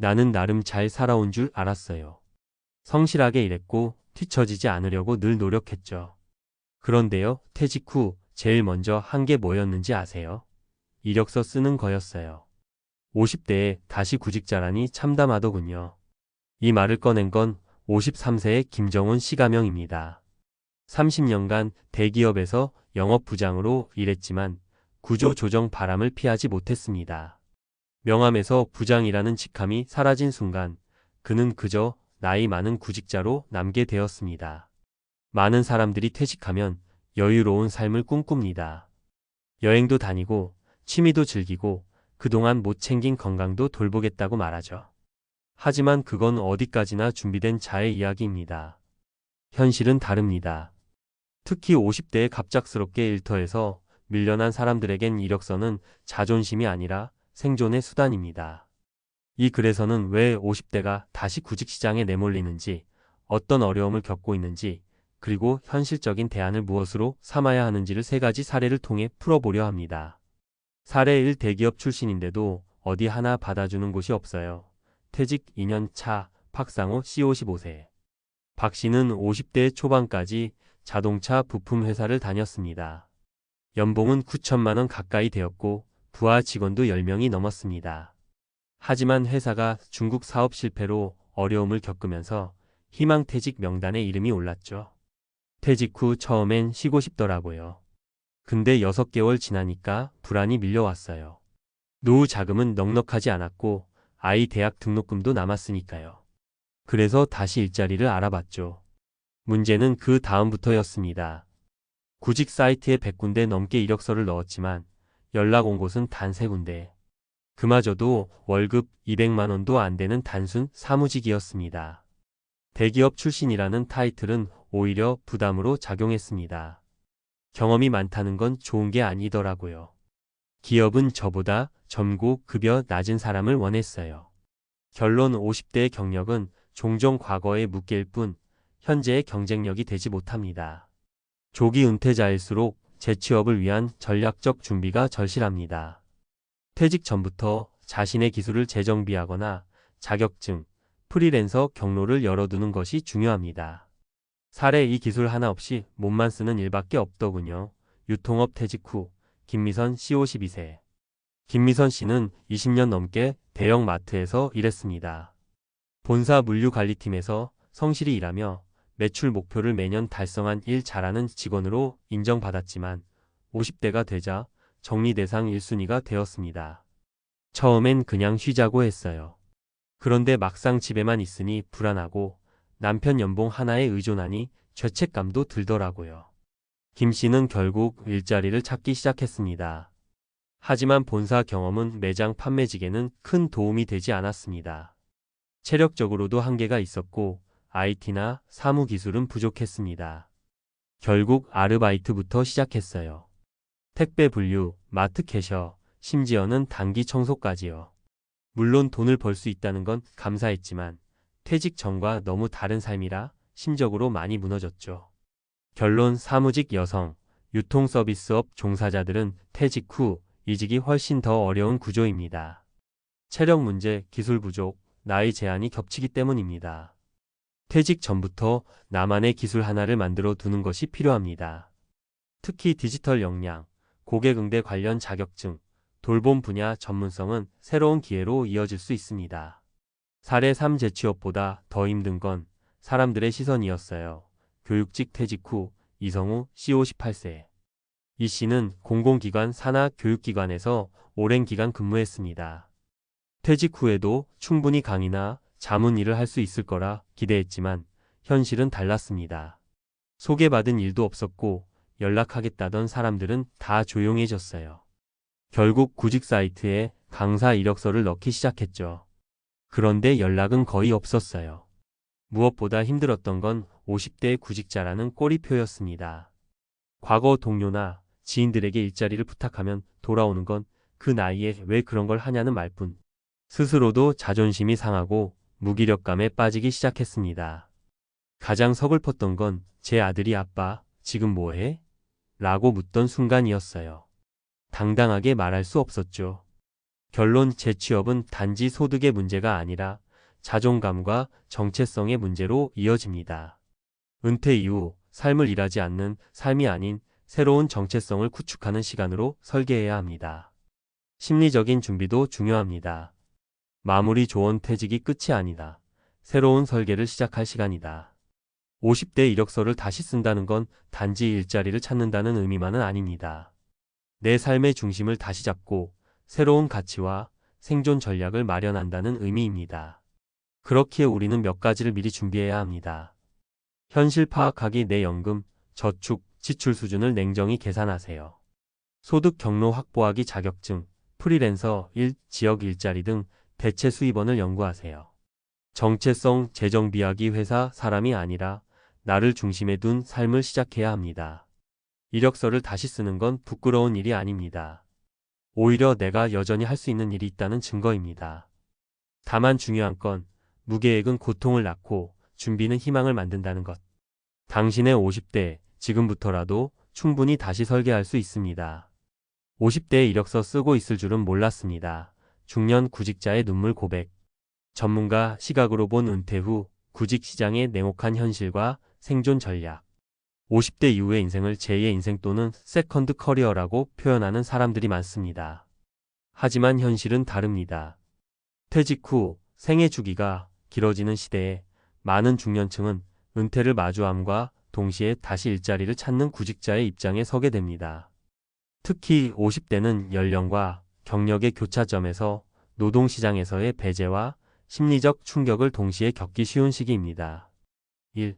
나는 나름 잘 살아온 줄 알았어요. 성실하게 일했고 뒤처지지 않으려고 늘 노력했죠. 그런데요, 퇴직 후 제일 먼저 한 게 뭐였는지 아세요? 이력서 쓰는 거였어요. 50대에 다시 구직자라니 참담하더군요. 이 말을 꺼낸 건 53세의 김정훈 시가명입니다. 30년간 대기업에서 영업부장으로 일했지만 구조조정 바람을 피하지 못했습니다. 명함에서 부장이라는 직함이 사라진 순간 그는 그저 나이 많은 구직자로 남게 되었습니다. 많은 사람들이 퇴직하면 여유로운 삶을 꿈꿉니다. 여행도 다니고 취미도 즐기고 그동안 못 챙긴 건강도 돌보겠다고 말하죠. 하지만 그건 어디까지나 준비된 자의 이야기입니다. 현실은 다릅니다. 특히 50대에 갑작스럽게 일터에서 밀려난 사람들에겐 이력서는 자존심이 아니라 생존의 수단입니다. 이 글에서는 왜 50대가 다시 구직시장에 내몰리는지, 어떤 어려움을 겪고 있는지, 그리고 현실적인 대안을 무엇으로 삼아야 하는지를 3가지 사례를 통해 풀어보려 합니다. 사례 1. 대기업 출신인데도 어디 하나 받아주는 곳이 없어요. 퇴직 2년 차 박상호 씨 55세. 박 씨는 50대 초반까지 자동차 부품 회사를 다녔습니다. 연봉은 9천만 원 가까이 되었고 부하 직원도 10명이 넘었습니다. 하지만 회사가 중국 사업 실패로 어려움을 겪으면서 희망퇴직 명단에 이름이 올랐죠. 퇴직 후 처음엔 쉬고 싶더라고요. 근데 6개월 지나니까 불안이 밀려왔어요. 노후 자금은 넉넉하지 않았고 아이 대학 등록금도 남았으니까요. 그래서 다시 일자리를 알아봤죠. 문제는 그 다음부터였습니다. 구직 사이트에 100군데 넘게 이력서를 넣었지만 연락 온 곳은 단 3군데. 그마저도 월급 200만 원도 안 되는 단순 사무직이었습니다. 대기업 출신이라는 타이틀은 오히려 부담으로 작용했습니다. 경험이 많다는 건 좋은 게 아니더라고요. 기업은 저보다 젊고 급여 낮은 사람을 원했어요. 결론 50대의 경력은 종종 과거에 묶일 뿐 현재의 경쟁력이 되지 못합니다. 조기 은퇴자일수록 재취업을 위한 전략적 준비가 절실합니다. 퇴직 전부터 자신의 기술을 재정비하거나 자격증, 프리랜서 경로를 열어두는 것이 중요합니다. 사례 이 기술 하나 없이 몸만 쓰는 일밖에 없더군요. 유통업 퇴직 후 김미선 씨 52세. 김미선 씨는 20년 넘게 대형 마트에서 일했습니다. 본사 물류관리팀에서 성실히 일하며 매출 목표를 매년 달성한 일 잘하는 직원으로 인정받았지만 50대가 되자 정리 대상 1순위가 되었습니다. 처음엔 그냥 쉬자고 했어요. 그런데 막상 집에만 있으니 불안하고 남편 연봉 하나에 의존하니 죄책감도 들더라고요. 김 씨는 결국 일자리를 찾기 시작했습니다. 하지만 본사 경험은 매장 판매직에는 큰 도움이 되지 않았습니다. 체력적으로도 한계가 있었고 IT나 사무 기술은 부족했습니다. 결국 아르바이트부터 시작했어요. 택배 분류, 마트 캐셔, 심지어는 단기 청소까지요. 물론 돈을 벌 수 있다는 건 감사했지만 퇴직 전과 너무 다른 삶이라 심적으로 많이 무너졌죠. 결론 사무직 여성, 유통서비스업 종사자들은 퇴직 후 이직이 훨씬 더 어려운 구조입니다. 체력 문제, 기술 부족, 나이 제한이 겹치기 때문입니다. 퇴직 전부터 나만의 기술 하나를 만들어 두는 것이 필요합니다. 특히 디지털 역량, 고객응대 관련 자격증, 돌봄 분야 전문성은 새로운 기회로 이어질 수 있습니다. 사례 3 재취업보다 더 힘든 건 사람들의 시선이었어요. 교육직 퇴직 후 이성우 씨 58세. 이 씨는 공공기관 산하 교육기관에서 오랜 기간 근무했습니다. 퇴직 후에도 충분히 강의나 자문 일을 할 수 있을 거라 기대했지만 현실은 달랐습니다. 소개받은 일도 없었고 연락하겠다던 사람들은 다 조용해졌어요. 결국 구직 사이트에 강사 이력서를 넣기 시작했죠. 그런데 연락은 거의 없었어요. 무엇보다 힘들었던 건 50대 구직자라는 꼬리표였습니다. 과거 동료나 지인들에게 일자리를 부탁하면 돌아오는 건 그 나이에 왜 그런 걸 하냐는 말뿐. 스스로도 자존심이 상하고 무기력감에 빠지기 시작했습니다. 가장 서글펐던 건 제 아들이 아빠, 지금 뭐해? 라고 묻던 순간이었어요. 당당하게 말할 수 없었죠. 결론 재취업은 단지 소득의 문제가 아니라 자존감과 정체성의 문제로 이어집니다. 은퇴 이후 삶을 일하지 않는 삶이 아닌 새로운 정체성을 구축하는 시간으로 설계해야 합니다. 심리적인 준비도 중요합니다. 마무리 조언 퇴직이 끝이 아니다. 새로운 설계를 시작할 시간이다. 50대 이력서를 다시 쓴다는 건 단지 일자리를 찾는다는 의미만은 아닙니다. 내 삶의 중심을 다시 잡고 새로운 가치와 생존 전략을 마련한다는 의미입니다. 그렇기에 우리는 몇 가지를 미리 준비해야 합니다. 현실 파악하기. 내 연금, 저축, 지출 수준을 냉정히 계산하세요. 소득 경로 확보하기. 자격증, 프리랜서, 지역 일자리 등 대체 수입원을 연구하세요. 정체성 재정비하기. 회사 사람이 아니라 나를 중심에 둔 삶을 시작해야 합니다. 이력서를 다시 쓰는 건 부끄러운 일이 아닙니다. 오히려 내가 여전히 할 수 있는 일이 있다는 증거입니다. 다만 중요한 건 무계획은 고통을 낳고 준비는 희망을 만든다는 것. 당신의 50대, 지금부터라도 충분히 다시 설계할 수 있습니다. 50대에 이력서 쓰고 있을 줄은 몰랐습니다. 중년 구직자의 눈물 고백. 전문가 시각으로 본 은퇴 후 구직 시장의 냉혹한 현실과 생존 전략. 50대 이후의 인생을 제2의 인생 또는 세컨드 커리어라고 표현하는 사람들이 많습니다. 하지만 현실은 다릅니다. 퇴직 후 생애 주기가 길어지는 시대에 많은 중년층은 은퇴를 마주함과 동시에 다시 일자리를 찾는 구직자의 입장에 서게 됩니다. 특히 50대는 연령과 경력의 교차점에서 노동시장에서의 배제와 심리적 충격을 동시에 겪기 쉬운 시기입니다. 1.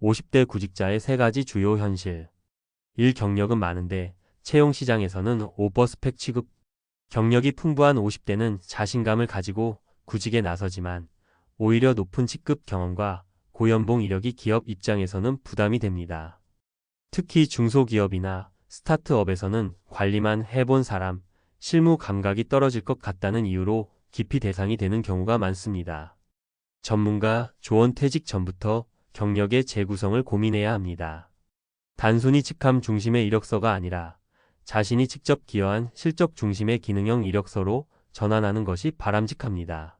50대 구직자의 세 가지 주요 현실. 1. 경력은 많은데 채용 시장에서는 오버스펙 취급. 경력이 풍부한 50대는 자신감을 가지고 구직에 나서지만 오히려 높은 직급 경험과 고연봉 이력이 기업 입장에서는 부담이 됩니다. 특히 중소기업이나 스타트업에서는 관리만 해본 사람, 실무 감각이 떨어질 것 같다는 이유로 기피 대상이 되는 경우가 많습니다. 전문가 조언. 퇴직 전부터 경력의 재구성을 고민해야 합니다. 단순히 직함 중심의 이력서가 아니라 자신이 직접 기여한 실적 중심의 기능형 이력서로 전환하는 것이 바람직합니다.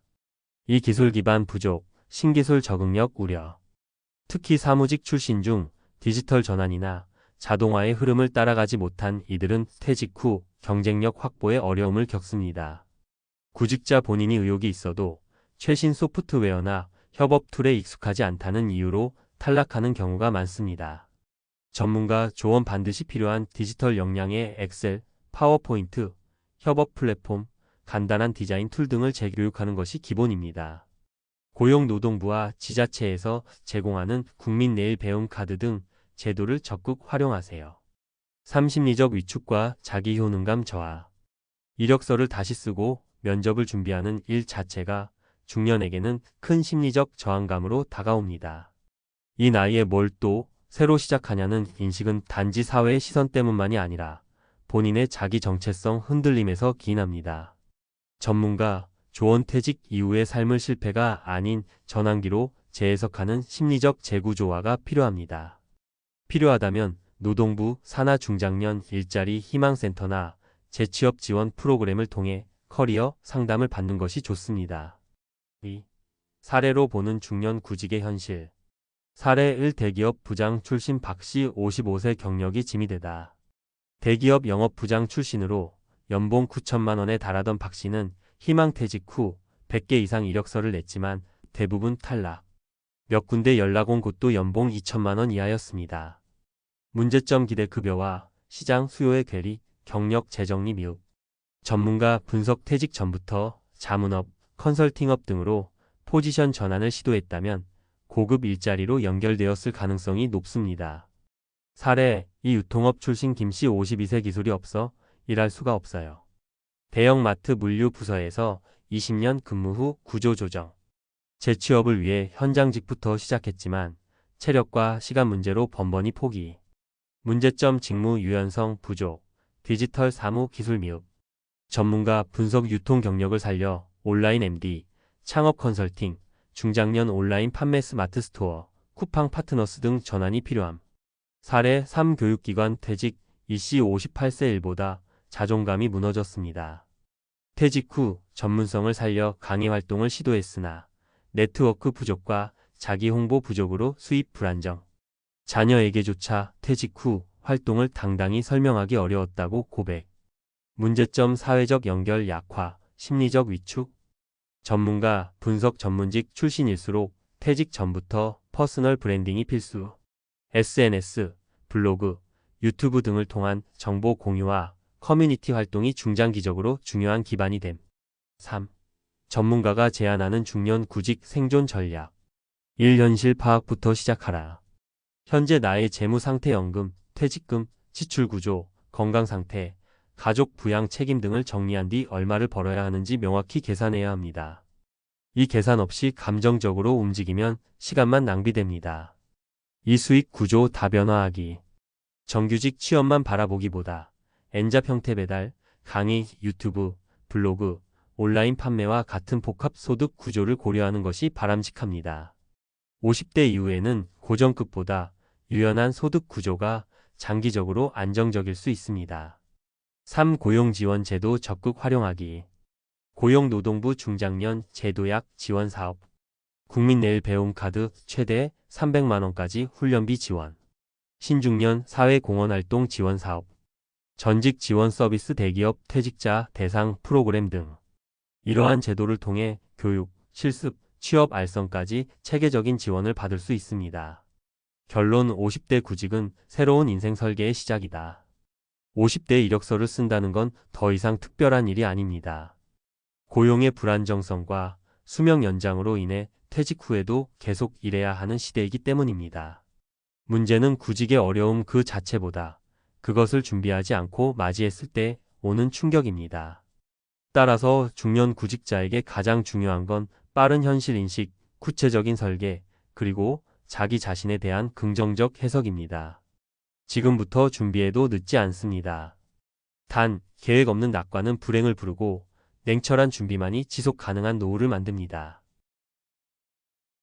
이 기술 기반 부족, 신기술 적응력 우려. 특히 사무직 출신 중 디지털 전환이나 자동화의 흐름을 따라가지 못한 이들은 퇴직 후 경쟁력 확보에 어려움을 겪습니다. 구직자 본인이 의욕이 있어도 최신 소프트웨어나 협업 툴에 익숙하지 않다는 이유로 탈락하는 경우가 많습니다. 전문가 조언. 반드시 필요한 디지털 역량의 엑셀, 파워포인트, 협업 플랫폼, 간단한 디자인 툴 등을 재교육하는 것이 기본입니다. 고용노동부와 지자체에서 제공하는 국민 내일 배움 카드 등 제도를 적극 활용하세요. 3. 심리적 위축과 자기 효능감 저하. 이력서를 다시 쓰고 면접을 준비하는 일 자체가 중년에게는 큰 심리적 저항감으로 다가옵니다. 이 나이에 뭘 또 새로 시작하냐는 인식은 단지 사회의 시선 때문만이 아니라 본인의 자기 정체성 흔들림에서 기인합니다. 전문가 조언. 퇴직 이후의 삶을 실패가 아닌 전환기로 재해석하는 심리적 재구조화가 필요합니다. 필요하다면 노동부 산하중장년 일자리 희망센터나 재취업 지원 프로그램을 통해 커리어 상담을 받는 것이 좋습니다. 2. 사례로 보는 중년 구직의 현실. 사례 1. 대기업 부장 출신 박씨 55세 경력이 지미되다. 대기업 영업부장 출신으로 연봉 9천만 원에 달하던 박씨는 희망퇴직 후 100개 이상 이력서를 냈지만 대부분 탈락. 몇 군데 연락 온 곳도 연봉 2천만 원 이하였습니다. 문제점. 기대급여와 시장 수요의 괴리, 경력 재정리 미흡. 전문가 분석. 퇴직 전부터 자문업, 컨설팅업 등으로 포지션 전환을 시도했다면 고급 일자리로 연결되었을 가능성이 높습니다. 사례 2. 유통업 출신 김씨 52세 기술이 없어 일할 수가 없어요. 대형마트 물류 부서에서 20년 근무 후 구조조정. 재취업을 위해 현장직부터 시작했지만 체력과 시간 문제로 번번이 포기. 문제점. 직무 유연성 부족, 디지털 사무 기술 미흡. 전문가 분석. 유통 경력을 살려 온라인 MD, 창업 컨설팅, 중장년 온라인 판매 스마트 스토어, 쿠팡 파트너스 등 전환이 필요함. 사례 3. 교육기관 퇴직, 이씨 58세 일보다 자존감이 무너졌습니다. 퇴직 후 전문성을 살려 강의 활동을 시도했으나 네트워크 부족과 자기 홍보 부족으로 수입 불안정. 자녀에게조차 퇴직 후 활동을 당당히 설명하기 어려웠다고 고백. 문제점 사회적 연결 약화, 심리적 위축. 전문가, 분석 전문직 출신일수록 퇴직 전부터 퍼스널 브랜딩이 필수. SNS, 블로그, 유튜브 등을 통한 정보 공유와 커뮤니티 활동이 중장기적으로 중요한 기반이 됨. 3. 전문가가 제안하는 중년 구직 생존 전략. 1. 현실 파악부터 시작하라. 현재 나의 재무 상태, 연금, 퇴직금, 지출 구조, 건강 상태, 가족 부양 책임 등을 정리한 뒤 얼마를 벌어야 하는지 명확히 계산해야 합니다. 이 계산 없이 감정적으로 움직이면 시간만 낭비됩니다. 이 수익 구조 다변화하기. 정규직 취업만 바라보기보다 N잡 형태 배달, 강의, 유튜브, 블로그, 온라인 판매와 같은 복합 소득 구조를 고려하는 것이 바람직합니다. 50대 이후에는 고정급보다 유연한 소득 구조가 장기적으로 안정적일 수 있습니다. 3. 고용지원제도 적극 활용하기. 고용노동부 중장년 제도약 지원사업. 국민내일 배움카드 최대 300만원까지 훈련비 지원. 신중년 사회공헌활동 지원사업. 전직 지원 서비스 대기업 퇴직자 대상 프로그램 등. 이러한 제도를 통해 교육, 실습, 취업 알선까지 체계적인 지원을 받을 수 있습니다. 결론 50대 구직은 새로운 인생 설계의 시작이다. 50대 이력서를 쓴다는 건 더 이상 특별한 일이 아닙니다. 고용의 불안정성과 수명 연장으로 인해 퇴직 후에도 계속 일해야 하는 시대이기 때문입니다. 문제는 구직의 어려움 그 자체보다 그것을 준비하지 않고 맞이했을 때 오는 충격입니다. 따라서 중년 구직자에게 가장 중요한 건 빠른 현실 인식, 구체적인 설계, 그리고 자기 자신에 대한 긍정적 해석입니다. 지금부터 준비해도 늦지 않습니다. 단, 계획 없는 낙관은 불행을 부르고 냉철한 준비만이 지속 가능한 노후를 만듭니다.